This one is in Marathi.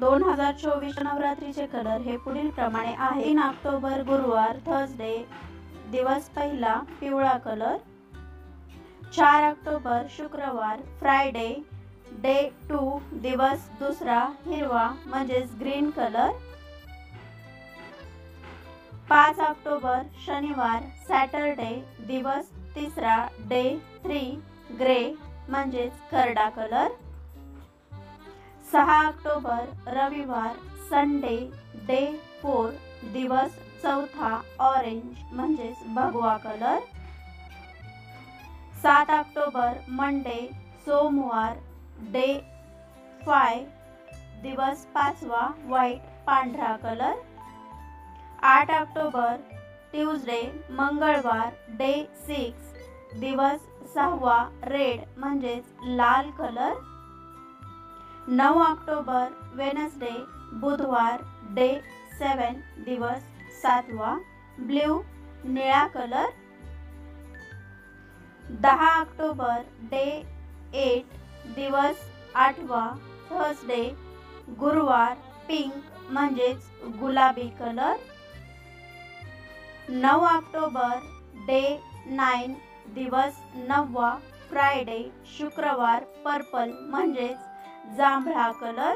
2024 नवरात्रीचे कलर हे पुढील प्रमाणे आहे. 3 ऑक्टोबर गुरुवार थर्सडे दिवस पहिला पिवळा कलर. 4 ऑक्टोबर शुक्रवार फ्रायडे डे 2 दिवस दुसरा हिरवा म्हणजेच ग्रीन कलर. 5 ऑक्टोबर शनिवार सॅटरडे दिवस तिसरा डे 3 ग्रे म्हणजेच करडा कलर. 6 ऑक्टोबर रविवार संडे डे 4 दिवस चौथा ऑरेंज म्हणजेच भगवा कलर. 7 ऑक्टोबर मंडे सोमवार डे 5 दिवस पाचवा व्हाईट पांढरा कलर. 8 ऑक्टोबर ट्यूजडे मंगळवार डे 6 दिवस सहावा रेड म्हणजेच लाल कलर. 9 ऑक्टोबर वेनसडे बुधवार डे 7 दिवस सातवा ब्ल्यू निळा कलर. 10 ऑक्टोबर डे 8 दिवस आठवा थर्सडे गुरुवार पिंक म्हणजेच गुलाबी कलर. 9 ऑक्टोबर डे 9 दिवस नववा फ्रायडे शुक्रवार पर्पल म्हणजेच जांभळा कलर.